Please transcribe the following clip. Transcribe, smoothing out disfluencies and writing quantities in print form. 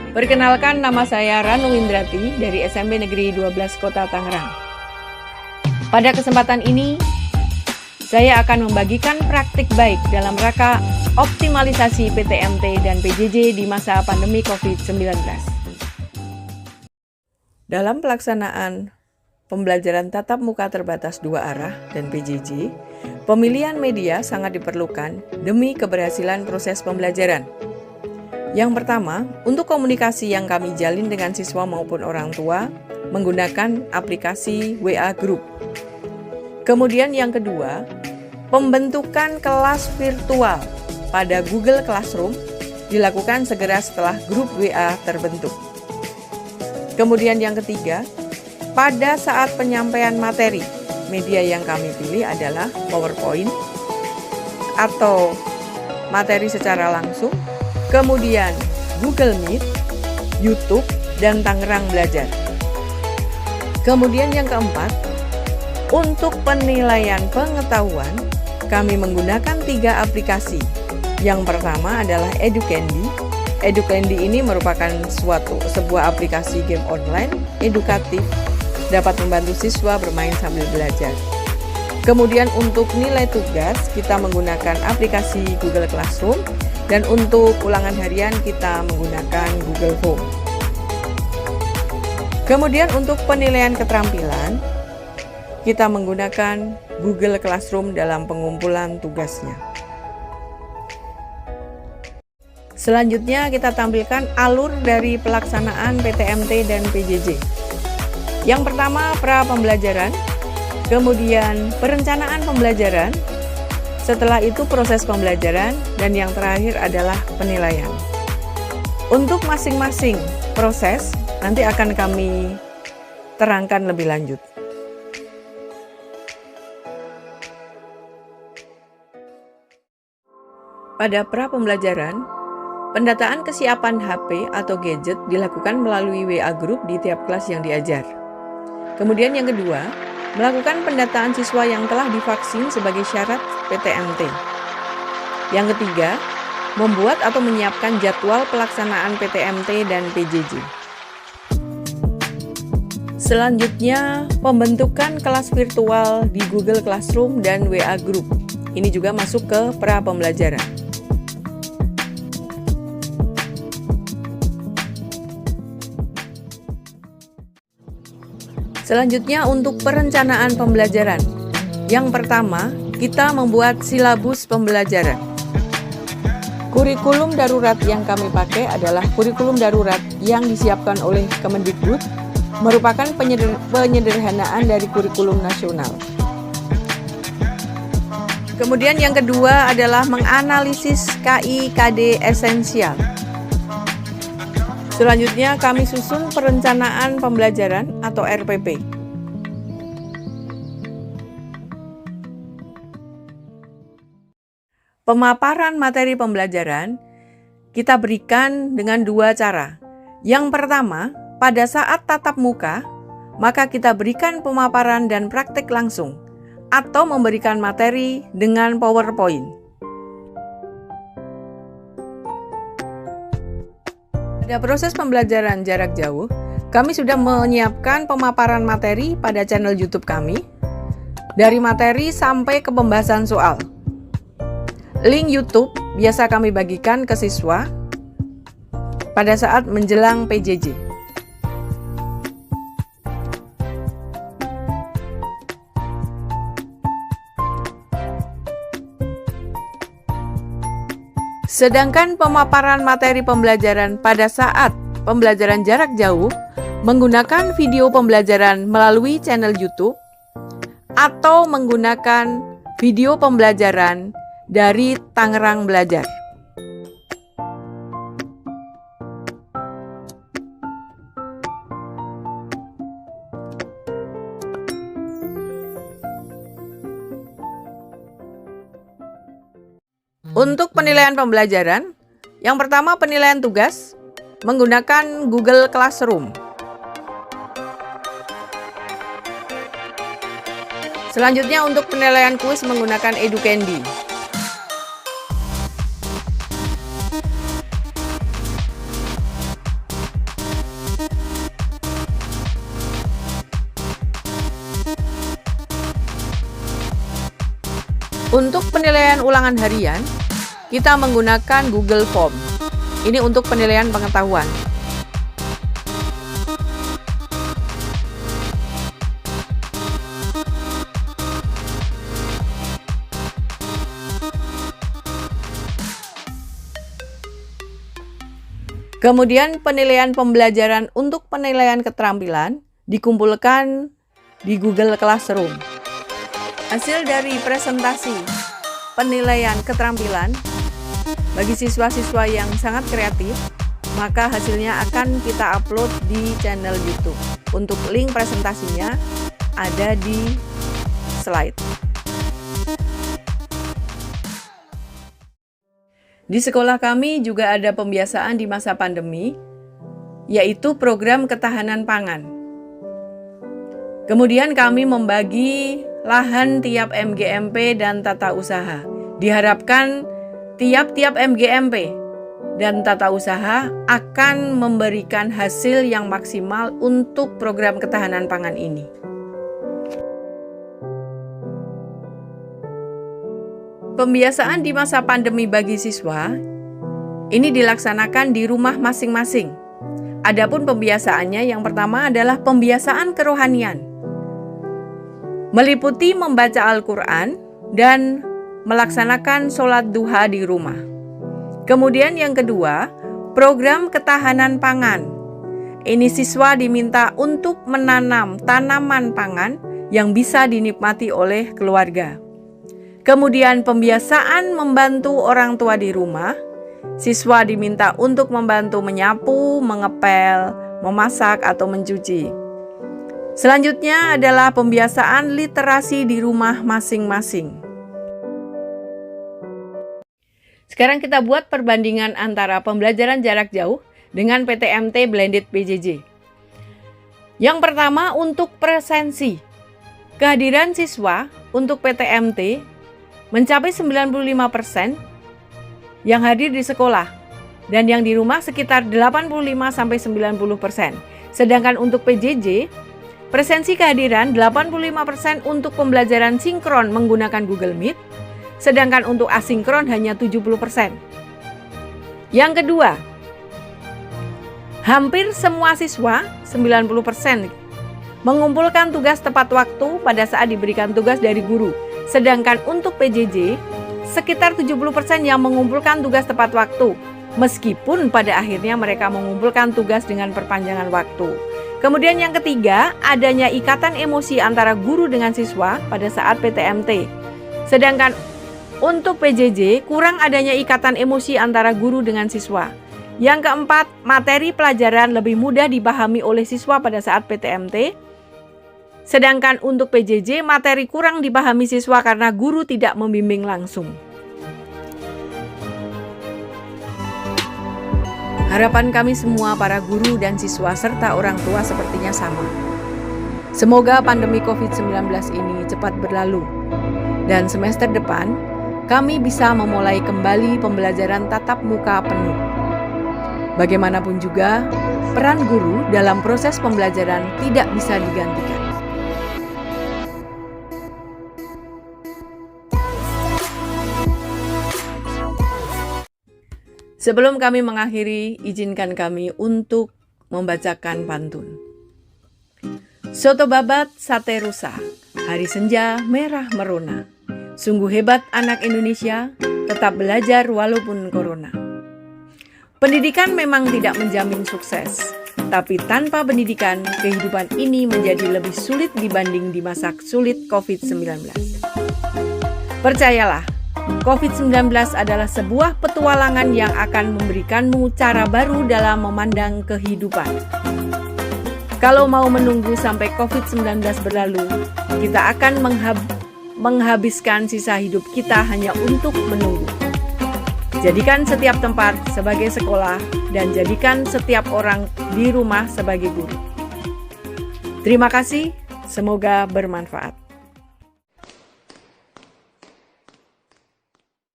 Perkenalkan, nama saya Ranu Windrati dari SMP Negeri 12 Kota Tangerang. Pada kesempatan ini, saya akan membagikan praktik baik dalam rangka optimalisasi PTMT dan PJJ di masa pandemi COVID-19. Dalam pelaksanaan pembelajaran tatap muka terbatas dua arah dan PJJ, pemilihan media sangat diperlukan demi keberhasilan proses pembelajaran. Yang pertama, untuk komunikasi yang kami jalin dengan siswa maupun orang tua, menggunakan aplikasi WA Group. Kemudian yang kedua, pembentukan kelas virtual pada Google Classroom dilakukan segera setelah grup WA terbentuk. Kemudian yang ketiga, pada saat penyampaian materi, media yang kami pilih adalah PowerPoint atau materi secara langsung, kemudian Google Meet, YouTube, dan Tangerang Belajar. Kemudian yang keempat, untuk penilaian pengetahuan, kami menggunakan 3 aplikasi. Yang pertama adalah EduCandy. EduCandy ini merupakan sebuah aplikasi game online edukatif, dapat membantu siswa bermain sambil belajar. Kemudian untuk nilai tugas, kita menggunakan aplikasi Google Classroom, dan untuk ulangan harian kita menggunakan Google Home. Kemudian untuk penilaian keterampilan, kita menggunakan Google Classroom dalam pengumpulan tugasnya. Selanjutnya kita tampilkan alur dari pelaksanaan PTMT dan PJJ. Yang pertama, pra pembelajaran, kemudian perencanaan pembelajaran, setelah itu proses pembelajaran, dan yang terakhir adalah penilaian. Untuk masing-masing proses nanti akan kami terangkan lebih lanjut. Pada pra pembelajaran, pendataan kesiapan HP atau gadget dilakukan melalui WA Group di tiap kelas yang diajar. Kemudian yang kedua, melakukan pendataan siswa yang telah divaksin sebagai syarat PTMT. Yang ketiga, membuat atau menyiapkan jadwal pelaksanaan PTMT dan PJJ. Selanjutnya, pembentukan kelas virtual di Google Classroom dan WA Group. Ini juga masuk ke pra pembelajaran. Selanjutnya untuk perencanaan pembelajaran. Yang pertama, kita membuat silabus pembelajaran. Kurikulum darurat yang kami pakai adalah kurikulum darurat yang disiapkan oleh Kemendikbud, merupakan penyederhanaan dari kurikulum nasional. Kemudian yang kedua adalah menganalisis KI/KD esensial. Selanjutnya kami susun perencanaan pembelajaran atau RPP. Pemaparan materi pembelajaran kita berikan dengan 2 cara. Yang pertama, pada saat tatap muka, maka kita berikan pemaparan dan praktik langsung atau memberikan materi dengan PowerPoint. Pada proses pembelajaran jarak jauh, kami sudah menyiapkan pemaparan materi pada channel YouTube kami, dari materi sampai ke pembahasan soal. Link YouTube biasa kami bagikan ke siswa pada saat menjelang PJJ. Sedangkan pemaparan materi pembelajaran pada saat pembelajaran jarak jauh menggunakan video pembelajaran melalui channel YouTube atau menggunakan video pembelajaran dari Tangerang Belajar. Untuk penilaian pembelajaran, yang pertama penilaian tugas menggunakan Google Classroom. Selanjutnya untuk penilaian kuis menggunakan EduCandy. Untuk penilaian ulangan harian, kita menggunakan Google Form. Ini untuk penilaian pengetahuan. Kemudian penilaian pembelajaran untuk penilaian keterampilan dikumpulkan di Google Classroom. Hasil dari presentasi penilaian keterampilan bagi siswa-siswa yang sangat kreatif, maka hasilnya akan kita upload di channel YouTube. Untuk link presentasinya ada di slide. Di sekolah kami juga ada pembiasaan di masa pandemi, yaitu program ketahanan pangan. Kemudian kami membagi lahan tiap MGMP dan tata usaha. Diharapkan tiap-tiap MGMP dan tata usaha akan memberikan hasil yang maksimal untuk program ketahanan pangan ini. Pembiasaan di masa pandemi bagi siswa ini dilaksanakan di rumah masing-masing. Adapun pembiasaannya yang pertama adalah pembiasaan kerohanian, meliputi membaca Al-Quran dan melaksanakan sholat duha di rumah. Kemudian yang kedua, program ketahanan pangan. Ini siswa diminta untuk menanam tanaman pangan yang bisa dinikmati oleh keluarga. Kemudian pembiasaan membantu orang tua di rumah. Siswa diminta untuk membantu menyapu, mengepel, memasak, atau mencuci. Selanjutnya adalah pembiasaan literasi di rumah masing-masing. Sekarang kita buat perbandingan antara pembelajaran jarak jauh dengan PTMT Blended PJJ. Yang pertama untuk presensi. Kehadiran siswa untuk PTMT mencapai 95% yang hadir di sekolah dan yang di rumah sekitar 85-90%. Sedangkan untuk PJJ, presensi kehadiran 85% untuk pembelajaran sinkron menggunakan Google Meet, sedangkan untuk asinkron hanya 70%. Yang kedua, hampir semua siswa, 90%, mengumpulkan tugas tepat waktu pada saat diberikan tugas dari guru. Sedangkan untuk PJJ, sekitar 70% yang mengumpulkan tugas tepat waktu, meskipun pada akhirnya mereka mengumpulkan tugas dengan perpanjangan waktu. Kemudian yang ketiga, adanya ikatan emosi antara guru dengan siswa pada saat PTMT. Sedangkan untuk PJJ, kurang adanya ikatan emosi antara guru dengan siswa. Yang keempat, materi pelajaran lebih mudah dipahami oleh siswa pada saat PTMT. Sedangkan untuk PJJ, materi kurang dipahami siswa karena guru tidak membimbing langsung. Harapan kami semua para guru dan siswa serta orang tua sepertinya sama. Semoga pandemi COVID-19 ini cepat berlalu. Dan semester depan, kami bisa memulai kembali pembelajaran tatap muka penuh. Bagaimanapun juga, peran guru dalam proses pembelajaran tidak bisa digantikan. Sebelum kami mengakhiri, izinkan kami untuk membacakan pantun. Soto babat sate rusa, hari senja merah merona. Sungguh hebat anak Indonesia, tetap belajar walaupun corona. Pendidikan memang tidak menjamin sukses, tapi tanpa pendidikan, kehidupan ini menjadi lebih sulit dibanding di masa sulit COVID-19. Percayalah, COVID-19 adalah sebuah petualangan yang akan memberikanmu cara baru dalam memandang kehidupan. Kalau mau menunggu sampai COVID-19 berlalu, kita akan menghabiskan sisa hidup kita hanya untuk menunggu. Jadikan setiap tempat sebagai sekolah dan jadikan setiap orang di rumah sebagai guru. Terima kasih, semoga bermanfaat.